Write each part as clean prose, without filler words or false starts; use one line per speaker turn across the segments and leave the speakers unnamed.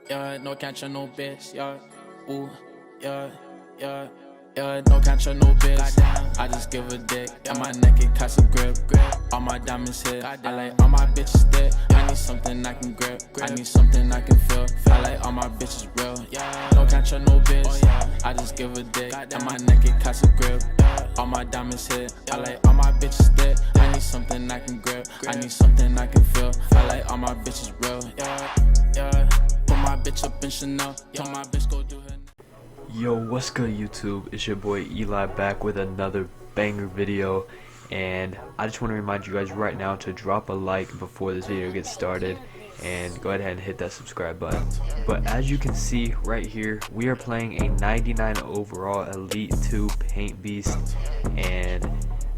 yeah, no can't trust no bitch, yeah, ooh, yeah, yeah, yeah, no can't trust no bitch. I just give a dick, and my neck it catch a grip. All my diamonds hit, I like all my bitches thick. I need something I can grip, I need something I can feel. I like all my bitches real, no can't trust no bitch. I just give a dick, and my neck it catch a grip. All my diamonds hit, I like all my bitches thick. I need something I can grip, I need something I can feel. I like all my bitches real, yeah. Put my bitch up in Chanel, tell my bitch go do her.
Yo, what's good YouTube? It's your boy Eli back with another banger video, and I just want to remind you guys right now to drop a like before this video gets started and go ahead and hit that subscribe button. But as you can see right here, we are playing a 99 overall Elite 2 Paint Beast, and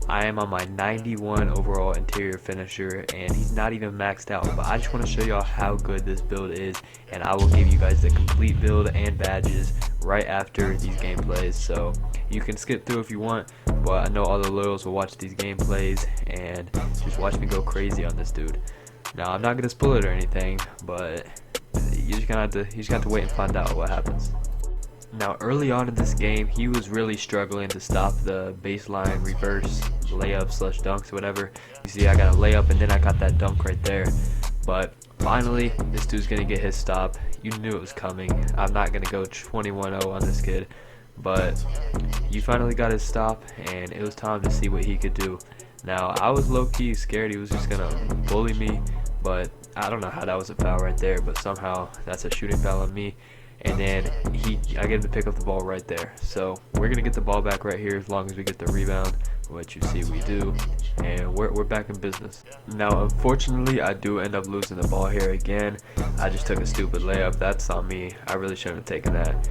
I am on my 91 overall interior finisher, and he's not even maxed out. But I just want to show y'all how good this build is, and I will give you guys the complete build and badges right after these gameplays. So you can skip through if you want, but I know all the loyals will watch these gameplays and just watch me go crazy on this dude. Now I'm not gonna spoil it or anything, but you just have to wait and find out what happens. Now early on in this game, he was really struggling to stop the baseline reverse layup slash dunks, whatever. You see I got a layup and then I got that dunk right there. But finally, this dude's gonna get his stop. You knew it was coming. I'm not gonna go 21-0 on this kid, but he finally got his stop, and it was time to see what he could do. Now I was low-key scared he was just gonna bully me, but I don't know how that was a foul right there, but somehow that's a shooting foul on me. And then I get him to pick up the ball right there. So we're gonna get the ball back right here as long as we get the rebound, which you see we do, and we're back in business. Now unfortunately I do end up losing the ball here again. I just took a stupid layup. That's on me. I really shouldn't have taken that,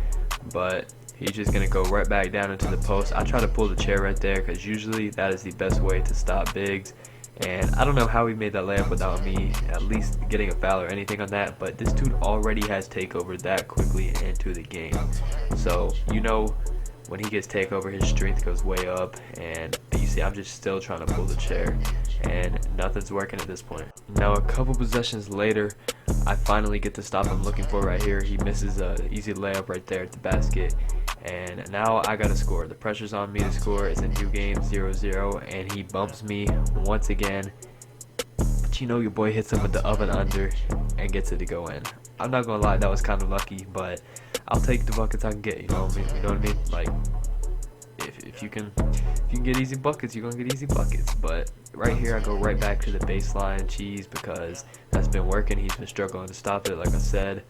but he's just gonna go right back down into the post. I try to pull the chair right there because usually that is the best way to stop bigs. And I don't know how he made that layup without me at least getting a foul or anything on that, but this dude already has takeover that quickly into the game. So you know when he gets takeover, his strength goes way up, and you see I'm just still trying to pull the chair and nothing's working at this point. Now a couple possessions later, I finally get the stop I'm looking for right here. He misses an easy layup right there at the basket, and now I gotta score. The pressure's on me to score. It's a new game, 0-0, and he bumps me once again. But you know your boy hits him with the oven under and gets it to go in. I'm not gonna lie, that was kind of lucky, but I'll take the buckets I can get. You know what I mean? Like if you can get easy buckets, you're gonna get easy buckets. But right here, I go right back to the baseline cheese because that's been working. He's been struggling to stop it, like I said,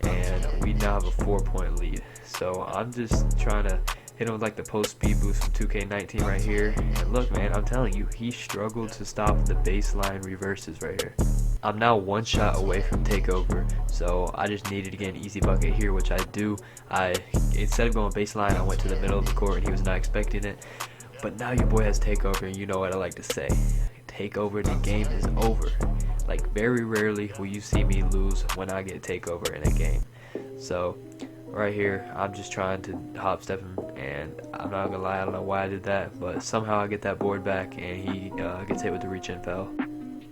and we now have a 4-point lead. So I'm just trying to hit him with like the post speed boost from 2K19 right here. And look, man, I'm telling you, he struggled to stop the baseline reverses right here. I'm now one shot away from takeover, so I just needed to get an easy bucket here, which I do. Instead of going baseline, I went to the middle of the court and he was not expecting it. But now your boy has takeover, and you know what I like to say. Takeover, the game is over. Like, very rarely will you see me lose when I get takeover in a game. So right here, I'm just trying to hop step him, and I'm not gonna lie, I don't know why I did that, but somehow I get that board back and he gets hit with the reach in foul.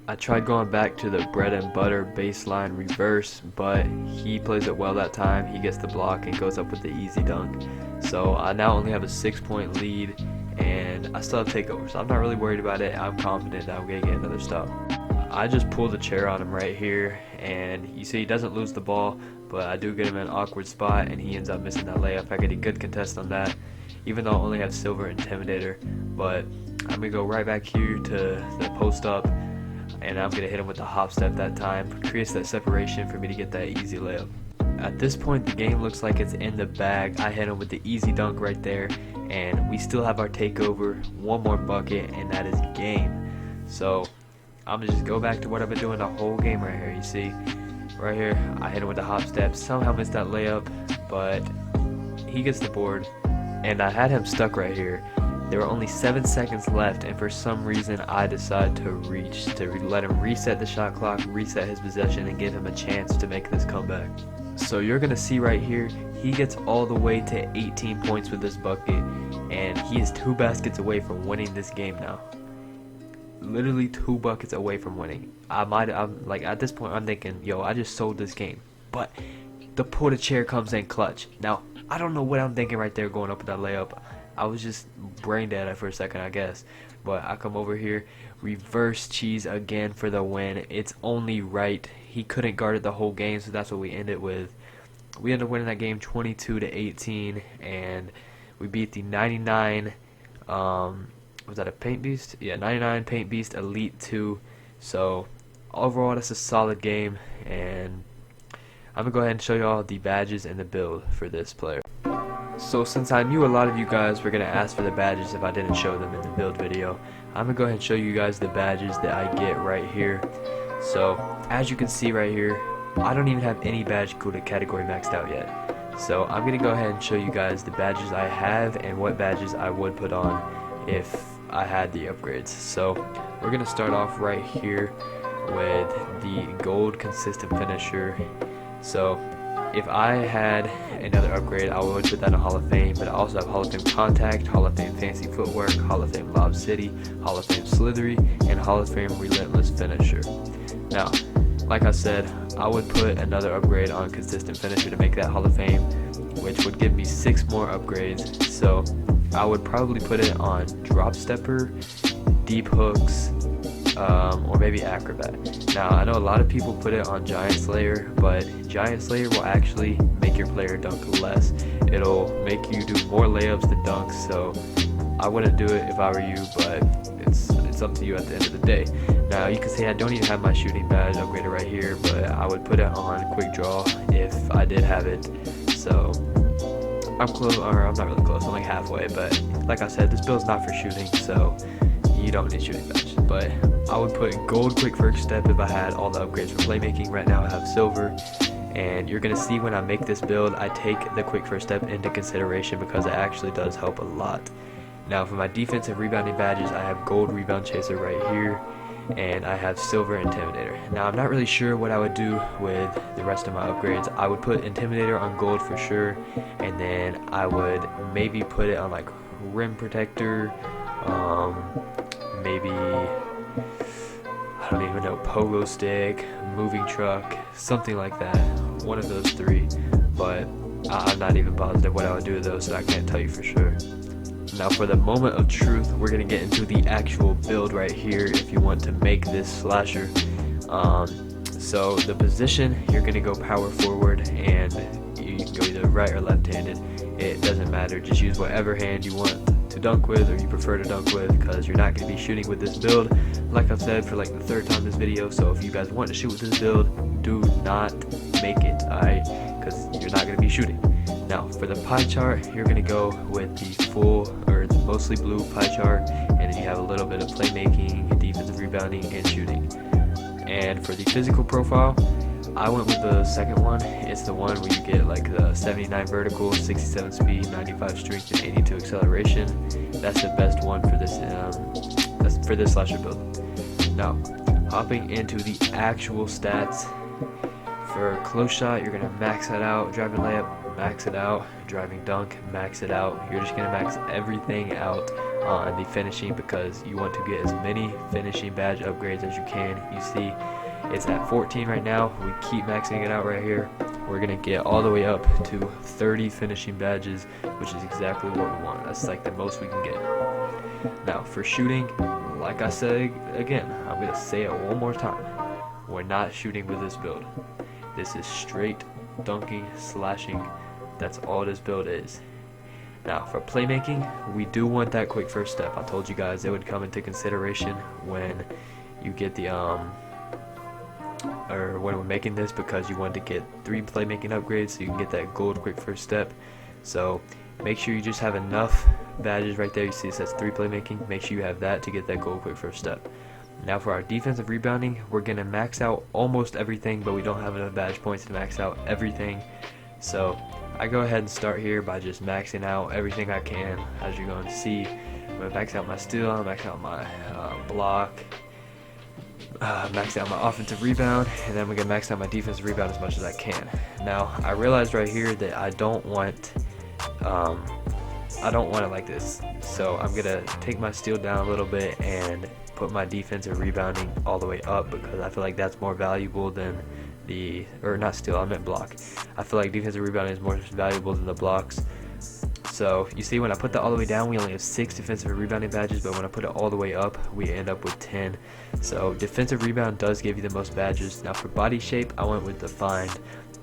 I tried going back to the bread and butter baseline reverse, but he plays it well that time. He gets the block and goes up with the easy dunk. So I now only have a 6-point lead, and I still have takeover, so I'm not really worried about it. I'm confident that I'm gonna get another stop. I just pull the chair on him right here, and you see he doesn't lose the ball, but I do get him in an awkward spot and he ends up missing that layup. I get a good contest on that, even though I only have silver intimidator. But I'm gonna go right back here to the post up, and I'm gonna hit him with the hop step that time. Creates that separation for me to get that easy layup. At this point the game looks like it's in the bag. I hit him with the easy dunk right there, and we still have our takeover. One more bucket and that is game. So I'm gonna just go back to what I've been doing the whole game right here. You see right here, I hit him with the hop step, somehow missed that layup, but he gets the board, and I had him stuck right here. There were only 7 seconds left, and for some reason I decide to reach to let him reset the shot clock, reset his possession, and give him a chance to make this comeback. So you're gonna see right here, he gets all the way to 18 points with this bucket, and he is 2 baskets away from winning this game now. Literally 2 buckets away from winning. I'm like, at this point I'm thinking, yo, I just sold this game. But the pull the chair comes in clutch. Now, I don't know what I'm thinking right there going up with that layup. I was just brain dead for a second, I guess. But I come over here, reverse cheese again for the win. It's only right. He couldn't guard it the whole game, so that's what we ended with. We ended up winning that game 22-18, and we beat the 99, was that a Paint Beast? Yeah, 99 Paint Beast Elite 2. So overall, that's a solid game, and I'm going to go ahead and show you all the badges and the build for this player. So since I knew a lot of you guys were going to ask for the badges if I didn't show them in the build video, I'm going to go ahead and show you guys the badges that I get right here. So as you can see right here, I don't even have any badge category maxed out yet. So I'm going to go ahead and show you guys the badges I have and what badges I would put on if I had the upgrades. So we're going to start off right here with the gold consistent finisher. So if I had another upgrade, I would put that in Hall of Fame, but I also have Hall of Fame Contact, Hall of Fame Fancy Footwork, Hall of Fame Lob City, Hall of Fame Slithery, and Hall of Fame Relentless Finisher. Now, like I said, I would put another upgrade on Consistent Finisher to make that Hall of Fame, which would give me 6 more upgrades. So I would probably put it on Drop Stepper, Deep Hooks, or maybe Acrobat. Now, I know a lot of people put it on Giant Slayer, but Giant Slayer will actually make your player dunk less. It'll make you do more layups than dunks, so I wouldn't do it if I were you, but it's up to you at the end of the day. Now, you can see I don't even have my shooting badge upgraded right here, but I would put it on Quick Draw if I did have it. So I'm close, or I'm not really close, I'm like halfway, but like I said, this build's not for shooting, so you don't need shooting badge. But I would put gold quick first step if I had all the upgrades for playmaking. Right now I have silver, and you're gonna see when I make this build I take the quick first step into consideration because it actually does help a lot. Now for my defensive rebounding badges, I have gold rebound chaser right here, and I have silver intimidator. Now I'm not really sure what I would do with the rest of my upgrades. I would put intimidator on gold for sure, and then I would maybe put it on like rim protector, maybe, I don't even know, pogo stick, moving truck, something like that, one of those 3, but I'm not even positive what I would do with those, so I can't tell you for sure. Now for the moment of truth, we're going to get into the actual build right here if you want to make this slasher. So the position, you're going to go power forward, and you can go either right or left-handed. It doesn't matter, just use whatever hand you want to dunk with or you prefer to dunk with, because you're not going to be shooting with this build, like I've said for like the 3rd time this video. So if you guys want to shoot with this build, do not make it, alright, because you're not going to be shooting. Now for the pie chart, you're going to go with the full or the mostly blue pie chart, and then you have a little bit of playmaking, defensive rebounding, and shooting. And for the physical profile, I went with the second one. It's the one where you get like the 79 vertical, 67 speed, 95 strength, and 82 acceleration. That's the best one for this that's for this slasher build. Now, hopping into the actual stats. For close shot, you're gonna max it out. Driving layup, max it out. Driving dunk, max it out. You're just gonna max everything out on the finishing because you want to get as many finishing badge upgrades as you can. You see, it's at 14 right now. We keep maxing it out right here. We're gonna get all the way up to 30 finishing badges, which is exactly what we want. That's like the most we can get. Now for shooting, like I said again, I'm gonna say it one more time. We're not shooting with this build. This is straight dunking, slashing. That's all this build is. Now for playmaking, we do want that quick first step. I told you guys it would come into consideration when you get the or when we're making this, because you want to get 3 playmaking upgrades so you can get that gold quick first step. So make sure you just have enough badges right there. You see it says 3 playmaking. Make sure you have that to get that gold quick first step. Now for our defensive rebounding, we're gonna max out almost everything, but we don't have enough badge points to max out everything. So I go ahead and start here by just maxing out everything I can. As you're going to see, I'm gonna max out my steal, max out my block, max out my offensive rebound, and then I'm gonna max out my defensive rebound as much as I can. Now I realized right here that I don't want it like this, so I'm gonna take my steal down a little bit and put my defensive rebounding all the way up, because I feel like that's more valuable than or not steal, I meant block. I feel like defensive rebounding is more valuable than the blocks. So you see, when I put that all the way down, we only have 6 defensive rebounding badges, but when I put it all the way up, we end up with 10. So defensive rebound does give you the most badges. Now for body shape, I went with defined.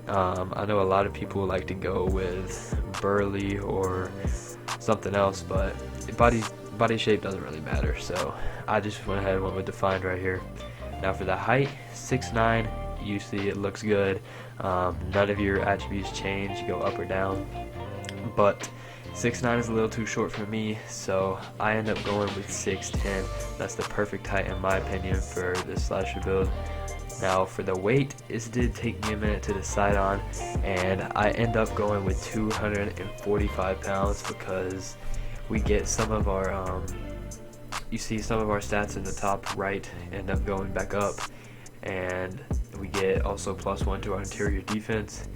I know a lot of people like to go with burly or something else, but body shape doesn't really matter. So I just went ahead and went with defined right here. Now for the height, 6'9", you see it looks good. None of your attributes change, you go up or down, but 6'9" is a little too short for me, so I end up going with 6'10". That's the perfect height in my opinion for this slasher build. Now for the weight, this did take me a minute to decide on, and I end up going with 245 pounds because we get some of our you see some of our stats in the top right end up going back up, and we get also +1 to our interior defense,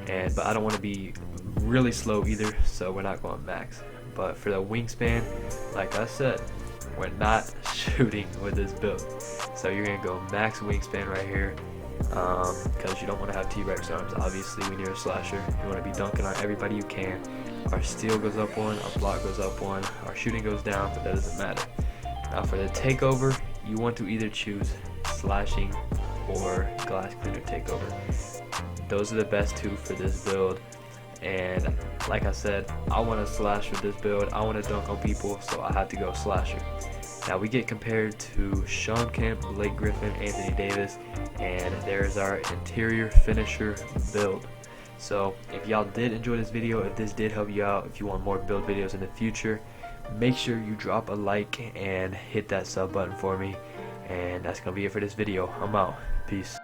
but I don't want to be really slow either, so we're not going max. But for the wingspan, like I said, we're not shooting with this build, so you're gonna go max wingspan right here, because you don't want to have T-Rex arms. Obviously when you're a slasher, you want to be dunking on everybody you can. Our steal goes up 1, our block goes up 1, our shooting goes down, but that doesn't matter. Now for the takeover, you want to either choose slashing or glass cleaner takeover. Those are the best 2 for this build, and like I said, I want to slash with this build. I want to dunk on people, so I have to go slasher. Now we get compared to Sean Kemp, Blake Griffin, Anthony Davis, and there's our interior finisher build. So if y'all did enjoy this video, if this did help you out, if you want more build videos in the future, make sure you drop a like and hit that sub button for me. And that's gonna be it for this video. I'm out. Peace.